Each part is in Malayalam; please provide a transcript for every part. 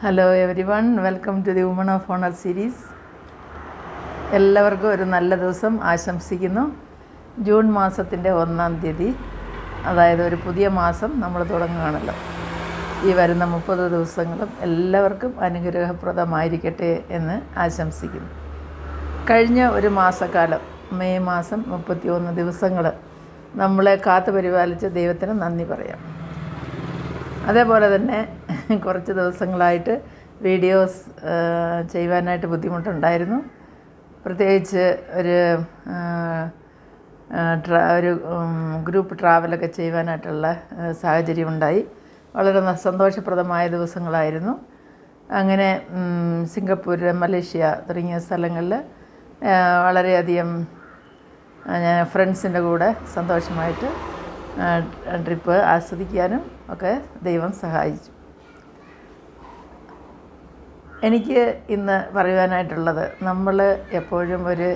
Hello everyone, welcome to the woman of honour series. എല്ലാവർക്കും ഒരു നല്ല ദിവസം ആശംസിക്കുന്നു. ജൂൺ മാസത്തിൻ്റെ 1-ാം തീയതി, അതായത് ഒരു പുതിയ മാസം നമ്മൾ തുടങ്ങുകയാണല്ലോ. ഈ വരുന്ന 30 ദിവസങ്ങളും എല്ലാവർക്കും അനുഗ്രഹപ്രദമായിരിക്കട്ടെ എന്ന് ആശംസിക്കുന്നു. കഴിഞ്ഞ ഒരു മാസക്കാലം, മെയ് മാസം 31 ദിവസങ്ങൾ നമ്മളെ കാത്തു പരിപാലിച്ച ദൈവത്തിന് നന്ദി പറയാം. അതേപോലെ തന്നെ കുറച്ച് ദിവസങ്ങളായിട്ട് വീഡിയോസ് ചെയ്യുവാനായിട്ട് ബുദ്ധിമുട്ടുണ്ടായിരുന്നു. പ്രത്യേകിച്ച് ഒരു ഗ്രൂപ്പ് ട്രാവലൊക്കെ ചെയ്യുവാനായിട്ടുള്ള സാഹചര്യമുണ്ടായി. വളരെ സന്തോഷപ്രദമായ ദിവസങ്ങളായിരുന്നു. അങ്ങനെ സിംഗപ്പൂർ, മലേഷ്യ തുടങ്ങിയ സ്ഥലങ്ങളിൽ വളരെയധികം ഫ്രണ്ട്സിൻ്റെ കൂടെ സന്തോഷമായിട്ട് ട്രിപ്പ് ആസ്വദിക്കാനും ഒക്കെ ദൈവം സഹായിച്ചു. എനിക്ക് ഇന്ന് പറയുവാനായിട്ടുള്ളത്, നമ്മൾ എപ്പോഴും ഒരു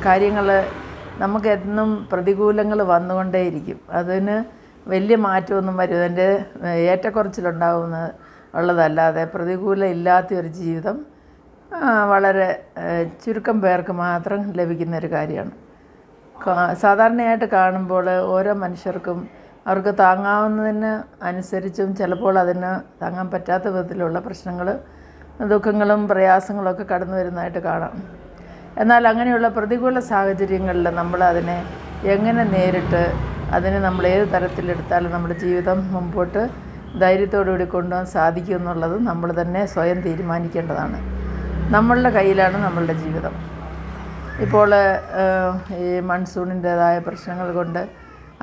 കാര്യങ്ങൾ, നമുക്കെന്നും പ്രതികൂലങ്ങൾ വന്നുകൊണ്ടേയിരിക്കും. അതിന് വലിയ മാറ്റമൊന്നും വരും, അതിൻ്റെ ഉള്ളതല്ലാതെ പ്രതികൂലം ഇല്ലാത്തൊരു ജീവിതം വളരെ ചുരുക്കം പേർക്ക് മാത്രം ലഭിക്കുന്നൊരു കാര്യമാണ്. സാധാരണയായിട്ട് കാണുമ്പോൾ ഓരോ മനുഷ്യർക്കും അവർക്ക് താങ്ങാവുന്നതിന് അനുസരിച്ചും ചിലപ്പോൾ അതിന് താങ്ങാൻ പറ്റാത്ത വിധത്തിലുള്ള പ്രശ്നങ്ങൾ, ദുഃഖങ്ങളും പ്രയാസങ്ങളൊക്കെ കടന്നു വരുന്നതായിട്ട് കാണാം. എന്നാൽ അങ്ങനെയുള്ള പ്രതികൂല സാഹചര്യങ്ങളിൽ നമ്മൾ അതിനെ എങ്ങനെ നേരിട്ട് അതിനെ നമ്മൾ ഏത് തരത്തിലെടുത്താലും നമ്മുടെ ജീവിതം മുമ്പോട്ട് ധൈര്യത്തോടുകൂടി കൊണ്ടുപോകാൻ സാധിക്കും എന്നുള്ളത് നമ്മൾ തന്നെ സ്വയം തീരുമാനിക്കേണ്ടതാണ്. നമ്മളുടെ കയ്യിലാണ് നമ്മളുടെ ജീവിതം. ഇപ്പോൾ ഈ മൺസൂണിൻ്റേതായ പ്രശ്നങ്ങൾ കൊണ്ട്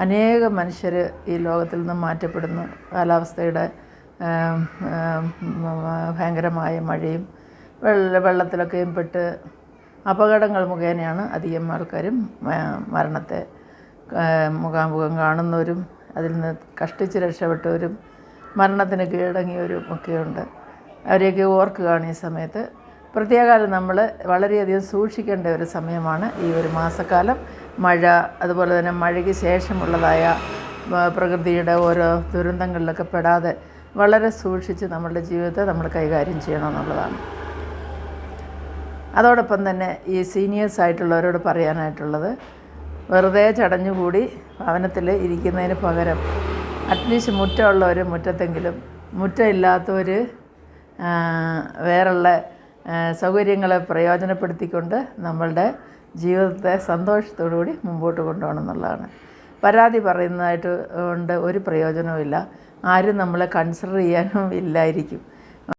അനേകം മനുഷ്യർ ഈ ലോകത്തിൽ നിന്നും മാറ്റപ്പെടുന്നു. കാലാവസ്ഥയുടെ ഭയങ്കരമായ മഴയും വെള്ളത്തിലൊക്കെയും പെട്ട് അപകടങ്ങൾ മുഖേനയാണ് അധികം ആൾക്കാരും മരണത്തെ മുഖാമുഖം കാണുന്നവരും അതിൽ നിന്ന് കഷ്ടിച്ച് രക്ഷപ്പെട്ടവരും മരണത്തിന് കീഴടങ്ങിയവരും ഒക്കെയുണ്ട്. അവരെയൊക്കെ ഓർക്കുകയാണ് ഈ സമയത്ത്. പ്രത്യേകാലം നമ്മൾ വളരെയധികം സൂക്ഷിക്കേണ്ട ഒരു സമയമാണ് ഈ ഒരു മാസക്കാലം. മഴ, അതുപോലെ തന്നെ മഴയ്ക്ക് ശേഷമുള്ളതായ പ്രകൃതിയുടെ ഓരോ ദുരന്തങ്ങളിലൊക്കെ പെടാതെ വളരെ സൂക്ഷിച്ച് നമ്മളുടെ ജീവിതത്തെ നമ്മൾ കൈകാര്യം ചെയ്യണമെന്നുള്ളതാണ്. അതോടൊപ്പം തന്നെ ഈ സീനിയേഴ്സ് ആയിട്ടുള്ളവരോട് പറയാനായിട്ടുള്ളത്, വെറുതെ ചടഞ്ഞുകൂടി ഭവനത്തിൽ ഇരിക്കുന്നതിന് പകരം അറ്റ്ലീസ്റ്റ് മുറ്റമുള്ളവർ മുറ്റത്തെങ്കിലും, മുറ്റമില്ലാത്തവർ വേറുള്ള സൗകര്യങ്ങളെ പ്രയോജനപ്പെടുത്തിക്കൊണ്ട് നമ്മളുടെ ജീവിതത്തെ സന്തോഷത്തോടുകൂടി മുമ്പോട്ട് കൊണ്ടുപോകണം എന്നുള്ളതാണ്. പരാതി പറയുന്നതായിട്ട് കൊണ്ട് ഒരു പ്രയോജനവുമില്ല. ആരും നമ്മളെ കൺസിഡർ ചെയ്യാനും ഇല്ലായിരിക്കും.